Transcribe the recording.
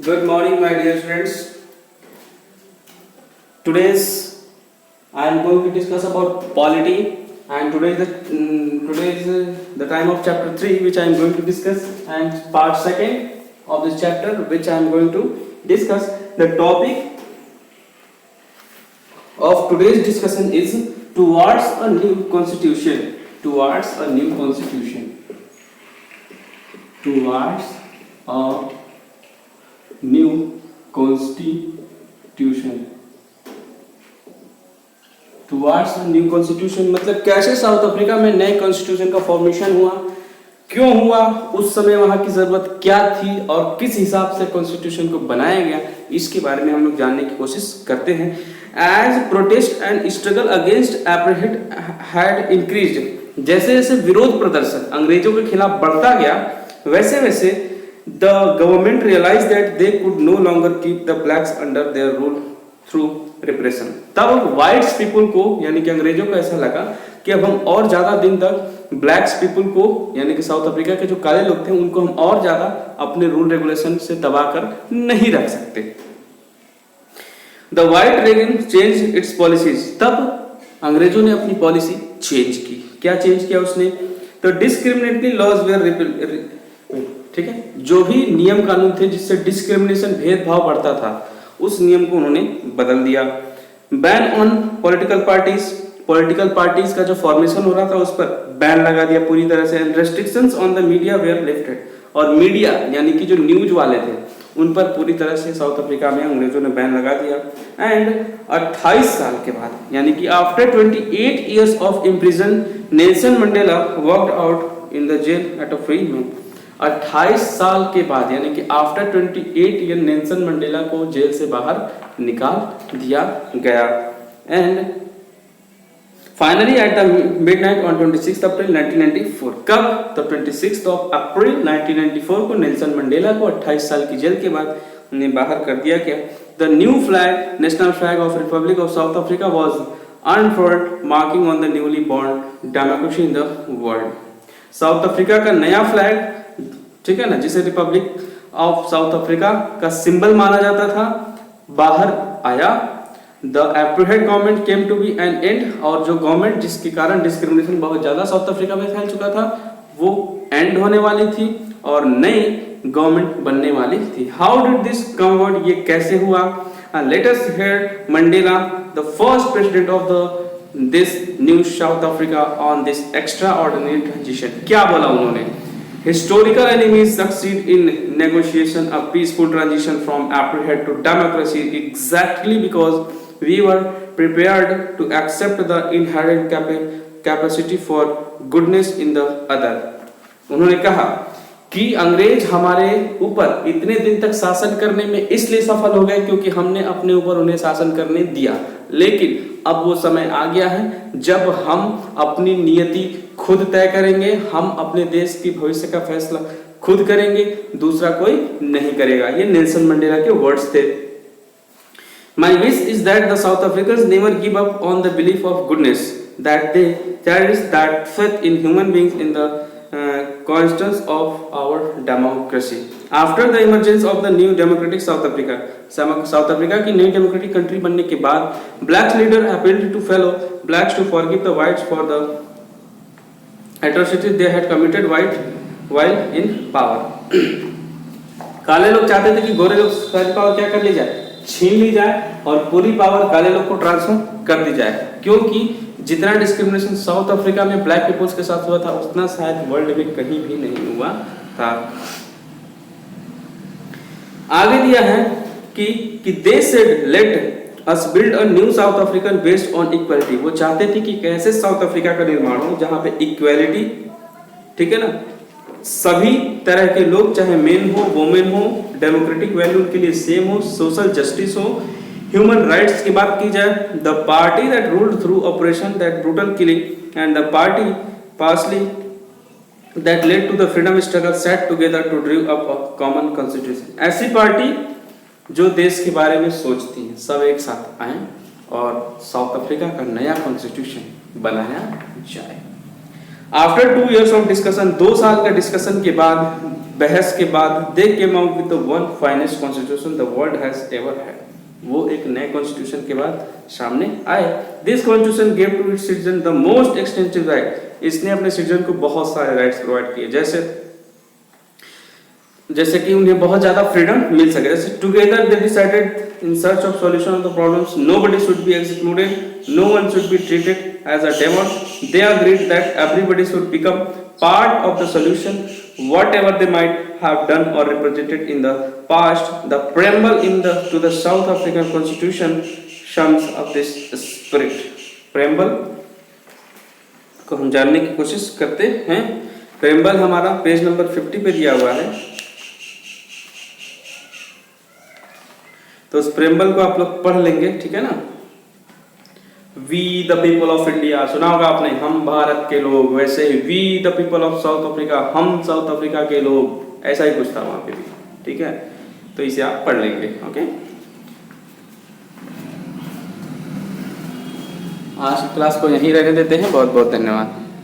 Good morning, my dear friends. Today's I am going to discuss about polity, and today is the time of chapter 3, which I am going to discuss, and part second of this chapter, which I am going to discuss. The topic of today's discussion is towards a new constitution. Towards a new constitution. Towards a new constitution. Towards new constitution मतलब कैसे south Africa में नए constitution का formation हुआ, क्यों हुआ, उस समय वहां की जरूरत क्या थी और किस हिसाब से कॉन्स्टिट्यूशन को बनाया गया, इसके बारे में हम लोग जानने की कोशिश करते हैं. As protest and struggle against apartheid had increased, जैसे जैसे विरोध प्रदर्शन अंग्रेजों के खिलाफ बढ़ता गया, वैसे वैसे the government realise that they could no longer keep the blacks under their rule through repression. तब व्हाइट्स पीपल को यानी कि अंग्रेजों को ऐसा लगा कि अब हम और ज्यादा दिन तक ब्लैक्स पीपल को यानी कि साउथ अफ्रीका के जो काले लोग थे उनको हम और ज्यादा अपने रूल रेगुलेशन से दबाकर नहीं रख सकते. The white regime change its policies, तब अंग्रेजों ने अपनी पॉलिसी चेंज की. क्या चेंज किया उसने? तो डिस्क्रिमिनेटरी लॉज वेयर, ठीक है, जो भी नियम कानून थे जिससे डिस्क्रिमिनेशन भेदभाव बढ़ता था उस नियम को उन्होंने बदल दिया. बैन ऑन पॉलिटिकल पार्टीज का जो फॉर्मेशन हो रहा था उस पर बैन लगा दिया पूरी तरह से. Restrictions on the media were lifted, और मीडिया यानी कि जो न्यूज वाले थे उन पर पूरी तरह से साउथ अफ्रीका में अंग्रेजों ने बैन लगा दिया. एंड 28 साल के बाद यानी कि after 28 years of imprison Nelson Mandela walked out in the jail at a free man. 28 साल के बाद यानी कि आफ्टर 28 ईयर नेल्सन मंडेला को जेल से बाहर निकाल दिया गया. And finally at the midnight on 26 April 1994, कब? तो 26 अप्रैल 1994 को नेल्सन मंडेला को 28 साल की जेल के बाद उन्हें बाहर कर दिया गया. The new flag, national flag of Republic of South Africa was unfurled, marking on the newly born democracy in the world. South Africa का नया फ्लैग, ठीक है ना, जिसे रिपब्लिक ऑफ साउथ अफ्रीका का सिंबल माना जाता था, बाहर आया. The apartheid government came to be an end, और जो गवर्नमेंट जिसके कारण डिस्क्रिमिनेशन बहुत ज्यादा साउथ अफ्रीका में फैल चुका था वो एंड होने वाली थी और नई गवर्नमेंट बनने वाली थी. How did this come about, ये कैसे हुआ? Let us here Mandela, the first president of the this new south Africa on this extra ordinary transition. क्या बोला उन्होंने? Historical enemies succeed in negotiation a peaceful transition from apartheid to democracy exactly because we were prepared to accept the inherent capacity for goodness in the other. उन्होंने कहा कि अंग्रेज हमारे ऊपर इतने दिन तक शासन करने में इसलिए सफल हो गए क्योंकि हमने अपने ऊपर उन्हें शासन करने दिया, लेकिन अब वो समय आ गया है जब हम अपनी नियति खुद तय करेंगे, हम अपने देश की भविष्य का फैसला खुद करेंगे, दूसरा कोई नहीं करेगा. ये नेल्सन मंडेला के वर्ड्स थे. My wish is that the South Africans never give up on the belief of goodness, that they cherish that faith in human beings in the constance of our democracy. After the emergence of the new democratic South Africa, South Africa की नई democratic country बनने के बाद black leader appealed to fellow blacks to forgive the whites for the atrocities they had committed while in power. काले लोग चाहते थे कि गोरे लोग सारी पावर क्या कर ली जाए, छीन ली जाए और पूरी पावर काले लोग को ट्रांसफर कर दी जाए, क्योंकि जितना डिस्क्रिमिनेशन साउथ अफ्रीका में ब्लैक पीपल्स के साथ हुआ था उतना शायद वर्ल्ड में कहीं भी नहीं हुआ था. आगे दिया है कि they said let us build a new South African based on equality. वो चाहते थे कि कैसे साउथ अफ्रीका का निर्माण हो जहां पे इक्वालिटी, ठीक है ना, सभी तरह के लोग चाहे मेन हो वोमेन हो, डेमोक्रेटिक वैल्यू उनके लिए सेम हो, सोशल जस्टिस हो, ह्यूमन राइट्स की बात की जाए. The party that ruled through operation that brutal killing and the party partly that led to the freedom struggle set together to draw up a common constitution. ऐसी party जो देश के बारे में सोचती है, सब एक साथ आए और साउथ अफ्रीका का नया कॉन्स्टिट्यूशन बनाया जाए. आफ्टर 2 years ऑफ डिस्कशन, 2 साल का डिस्कशन के बाद, बहस के बाद, they came out with the one finest constitution the world has ever had. वो एक नए कॉन्स्टिट्यूशन के बाद सामने आए। This constitution gave to its citizen the most extensive right. इसने अपने सिटीजन को बहुत सारे राइट्स प्रोवाइड किए, जैसे कि उन्हें बहुत ज्यादा फ्रीडम मिल सके। जैसे together they decided in search of solution of the problems, nobody should be excluded, no one should be treated as a demon. They agreed that everybody should become part of the solution, whatever they might have done or represented in the past. The preamble to the South African Constitution sums up this spirit. preamble को हम जानने की कोशिश करते हैं। preamble हमारा page number 50 पे दिया हुआ है, तो उस preamble को आप लोग पढ़ लेंगे, ठीक है ना। We the people of India सुना होगा आपने, हम भारत के लोग। वैसे ही we the people of South Africa, हम साउथ अफ्रीका के लोग, ऐसा ही कुछ था वहां पे भी, ठीक है। तो इसे आप पढ़ लेंगे, ओके। आज की क्लास को यहीं रहने देते हैं। बहुत बहुत धन्यवाद।